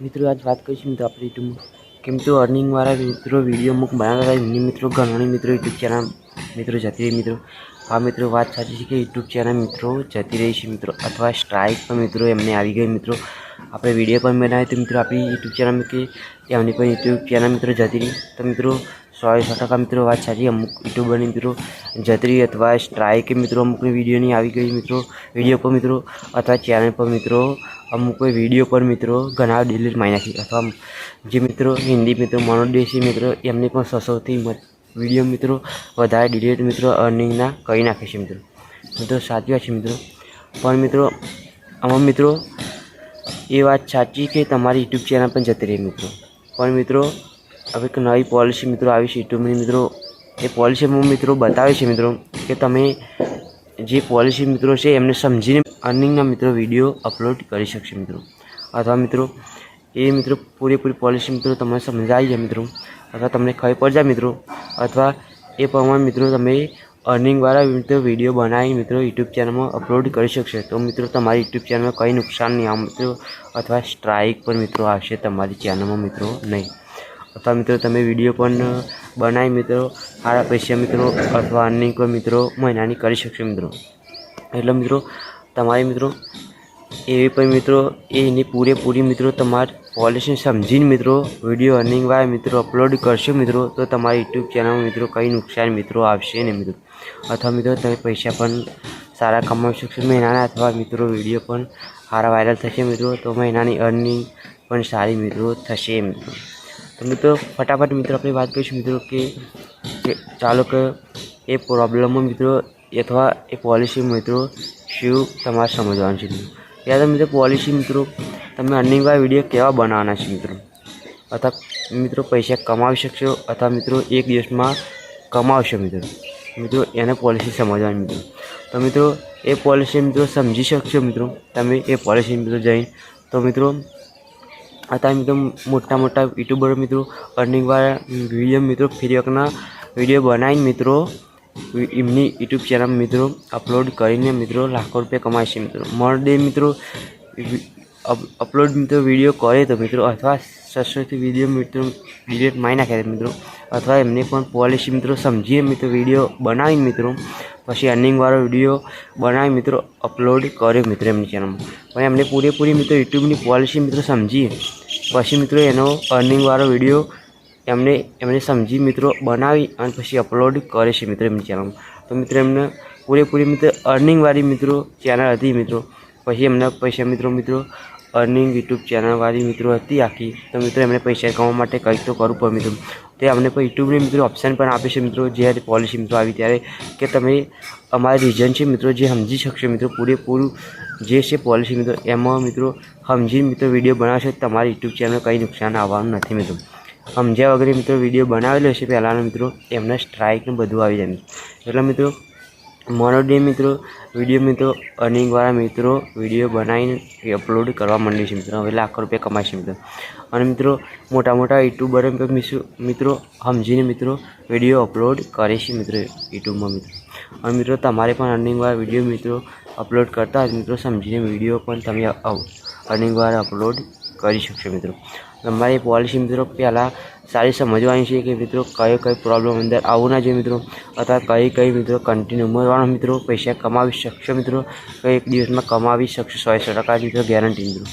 મિત્રો आज बात કરીશું મિત્રો આપણે યુટ્યુબ કેમ તો અર્નિંગ વાળા મિત્રો વિડીયો અમુક બનાવતા હતા એમની મિત્રો ઘણા મિત્રો યુટ્યુબ ચેનલ મિત્રો જતી રહી મિત્રો આ મિત્રો વાત સાચી છે કે યુટ્યુબ ચેનલ મિત્રો જતી રહી છે મિત્રો અથવા સ્ટ્રાઇક પણ મિત્રો એમને આવી ગઈ મિત્રો આપણે વિડીયો પણ બનાવી તો મિત્રો આપણી યુટ્યુબ ચેનલ કે એમની પણ યુટ્યુબ ચેનલ મિત્રો જતી રહી તો મિત્રો 100% મિત્રો વાત સાચી અમુક યુટ્યુબરની મિત્રો જતી રહી અથવા સ્ટ્રાઇક મિત્રો અમુકની વિડીયો નહીં આવી ગઈ મિત્રો વિડીયો પર મિત્રો અથવા ચેનલ પર મિત્રો અમુક કોઈ વિડીયો પર મિત્રો ઘણા ડિલીટ મારી નાખી અથવા જે મિત્રો હિન્દી મિત્રો મોનોદેશી મિત્રો એમને પણ 600થી વિડીયો મિત્રો વધારે ડિલીટ મિત્રો અર્નિંગના કરી નાખે છે મિત્રો સાચી વાત છે મિત્રો પણ મિત્રો આમાં મિત્રો એ વાત સાચી કે તમારી યુટ્યુબ ચેનલ પણ જતી રહી મિત્રો પણ મિત્રો હવે એક નવી પોલિસી મિત્રો આવી છે યુટ્યુબની મિત્રો એ પોલિસીમાં મિત્રો બતાવે છે મિત્રો કે તમે જે પોલિસી મિત્રો છે એમને સમજીને અર્નિંગના મિત્રો વિડીયો અપલોડ કરી શકશે મિત્રો અથવા મિત્રો એ મિત્રો પૂરેપૂરી પોલિસી મિત્રો તમને સમજાવી જાય મિત્રો અથવા તમને ખબર પડી જાય મિત્રો અથવા એ પ્રમાણે મિત્રો તમે અર્નિંગવાળા મિત્રો વિડીયો બનાવી મિત્રો યુટ્યુબ ચેનલમાં અપલોડ કરી શકશે તો મિત્રો તમારી યુટ્યુબ ચેનલમાં કંઈ નુકસાન નહીં આવે મિત્રો અથવા સ્ટ્રાઇક પર મિત્રો આવશે તમારી ચેનલમાં મિત્રો નહીં અથવા મિત્રો તમે વિડીયો પણ બનાવી મિત્રો સારા પૈસા મિત્રો અથવા અર્નિંગ પર મિત્રો મહિનાની કરી શકશો મિત્રો એટલે મિત્રો તમારે મિત્રો એવી પણ મિત્રો એની પૂરેપૂરી મિત્રો તમારી પોલિસી સમજીને મિત્રો વિડીયો અર્નિંગવાળા મિત્રો અપલોડ કરશો મિત્રો તો તમારી યુટ્યુબ ચેનલમાં મિત્રો કંઈ નુકસાન મિત્રો આવશે નહીં મિત્રો અથવા મિત્રો તમે પૈસા પણ સારા કમાવી શકશો મહિનાના અથવા મિત્રો વિડીયો પણ સારા વાયરલ થશે મિત્રો તો મહિનાની અર્નિંગ પણ સારી મિત્રો થશે મિત્રો તો મિત્રો ફટાફટ મિત્રો આપણે વાત કરીશું મિત્રો કે ચાલો કે એ પ્રોબ્લેમમાં મિત્રો અથવા એ પોલિસી મિત્રો શું તમારે સમજવાનું છે યાદ મિત્રો પોલિસી મિત્રો તમે અર્નિંગવાળા વિડીયો કેવા બનાવવાના છે મિત્રો અથવા મિત્રો પૈસા કમાવી શકશો અથવા મિત્રો એક દિવસમાં કમાવશો મિત્રો એને પોલિસી સમજવાની મિત્રો તો મિત્રો એ પોલિસી મિત્રો સમજી શકશો મિત્રો તમે એ પોલિસી મિત્રો જઈને તો મિત્રો आता मित्रों मोटा मोटा यूट्यूबर मित्रों अर्निंगवाळा विडियो मित्रों फ्री वखना विडियो बनावीने मित्रों एमनी यूट्यूब चैनल मित्रों अपलोड करीने मित्रों लाखों रुपया कमाय छे मित्रों मर डे मित्रों अपलोड मित्रों विडियो करे तो मित्रों अथवा 600 विडियो मित्रों डिलीट मारी नाखे मित्रों अथवा एमने पण पॉलिसी मित्रों समझीने मित्रों विडियो बनावीने मित्रों पछी अर्निंगवाळो विडियो बनावी मित्रों अपलोड करे मित्रों एमनी चैनल पण एमने पूरेपूरी मित्रों यूट्यूबनी पॉलिसी मित्रों समझी पछी मित्रों एनो अर्निंगवाळो विडियो एमने समझी मित्रों बनावी अने पछी अपलोड करे छे मित्रों एमनी चैनल तो मित्रों एमने पूरेपूरी मित्रों अर्निंगवाળી मित्रों चैनल हती मित्रों पछी एमने पैसा मित्रों अर्निंग यूट्यूब चैनल वाली मित्रों हती आखी तो मित्रों एमने पैसा कमावा माटे कंईक तो करवुं पड़े मित्रों तो अमने पण यूट्यूब ने मित्रों ऑप्शन पर आपे छे मित्रों जे पॉलिसी मित्रों आवी त्यारे के तमे अमारा रीजन छे मित्रों जे समझी शकशो मित्रों पूरेपूरुं जे छे पॉलिसी मित्रों एमां मित्रों समझी मित्रों विडियो बनावशो तमारा यूट्यूब चैनल कंई नुकसान आववानुं नथी मित्रों समझ्या वगैरह मित्रों विडियो बनावेलो छे पहेलानो मित्रों एमने स्ट्राइक ने बधुं आवी जाय एटले मित्रों मोनोडे मित्रों विडियो मित्रों अर्निंगवाळा मित्रों विडियो बनावीने अपलोड करवा मांड्या छे मित्रों हवे लाखों रुपया कमाय छे मित्रों अने मित्रों मोटा मोटा यूट्यूबर मित्रों समझीने मित्रों विडियो अपलोड करे छे मित्रों यूट्यूब में मित्रों अने मित्रों तमारे पण अर्निंगवाळा विडियो मित्रों अपलोड करता मित्रों समझीने विडियो पण तमे अर्निंगवाळा अपलोड करी शकशो मित्रों तमारी पॉलिसी मित्रों पहला सारी समझवानी है कि मित्रों कई कई प्रॉब्लम अंदर आवना चाहिए मित्रों अथवा कई कई मित्रों कंटिन्यू उमरवाना मित्रों पैसा कमावी शकशो मित्रों कई एक दिवस में कमावी शकशो 100% मित्रों गैरंटी मित्रों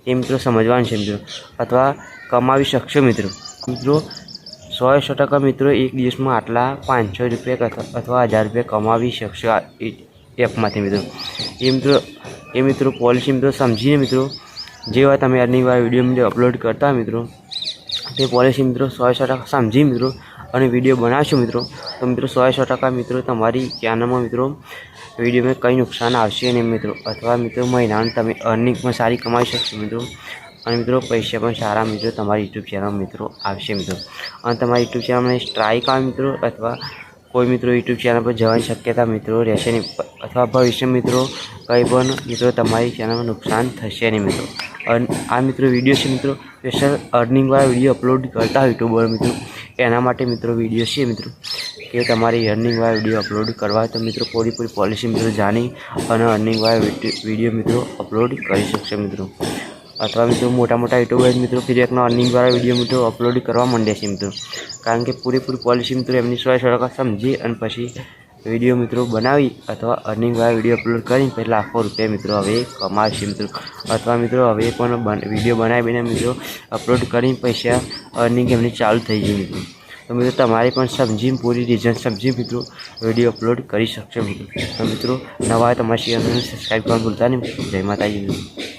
ये मित्रों समझवानी है मित्रों अथवा कमावी शकशो मित्रों 100% मित्रों एक दिवस में आटला 500 रुपया अथवा 1000 रुपया कमावी शकशो एप में मित्रों ये मित्रों पॉलिसी मित्रों समझीने मित्रों जेवा तमे अर्निंगवाळा विडियो मित्रों अपलोड करता मित्रों ते पॉलिसी मित्रों 100% समझी मित्रों और विडियो बनाशो मित्रों तो मित्रों 100% मित्रों तमारी चैनल में मित्रों विडियो में कई नुकसान आवशे नहीं मित्रों अथवा मित्रों महीना तमे अर्निंग में सारी कमाई शकशो मित्रों और मित्रों पैसा पण सारा मित्रों तमारी यूट्यूब चैनल मित्रों आवशे मित्रों और तमारी यूट्यूब चैनल में स्ट्राइक आवे मित्रों अथवा कोई मित्रों यूट्यूब चैनल पर जवानी शक्यता मित्रों रहेशे नहीं अथवा भविष्य मित्रों कई पण मित्रों तमारी चैनल में नुकसान थशे नहीं मित्रों और आ मित्रों विडियो से मित्रों स्पेशल अर्निंगवाळा विडियो अपलोड करता यूट्यूबर मित्रों एना माटे मित्रों विडियो है मित्रों कि तमारी अर्निंगवाळा विडियो अपलोड करवा तो मित्रों पूरी पॉलिसी मित्रों जानी और अर्निंगवाळा विडियो मित्रों अपलोड करी शकशो मित्रों અથવા મિત્રો મોટા યુટ્યુબર્સ મિત્રો ફ્રી એકના અર્નિંગવાળા વિડીયો મિત્રો અપલોડ કરવા માંડ્યા છે મિત્રો, કારણ કે પૂરેપૂરી પોલિસી મિત્રો એમની 100% સમજી અને પછી વિડીયો મિત્રો બનાવી અથવા અર્નિંગવાળા વિડીયો અપલોડ કરીને પછી લાખો રૂપિયા મિત્રો હવે કમાશે મિત્રો, અથવા મિત્રો હવે પણ વિડીયો બનાવીને મિત્રો અપલોડ કરીને પૈસા અર્નિંગ એમની ચાલુ થઈ ગઈ મિત્રો. તો મિત્રો તમારે પણ સમજી પૂરી રીઝન સમજી મિત્રો વિડીયો અપલોડ કરી શકશો મિત્રો. તો મિત્રો નવા તમારી ચેનલને સબસ્ક્રાઈબ કરવાનું ભૂલતા નહીં. જય માતાજી મિત્રો.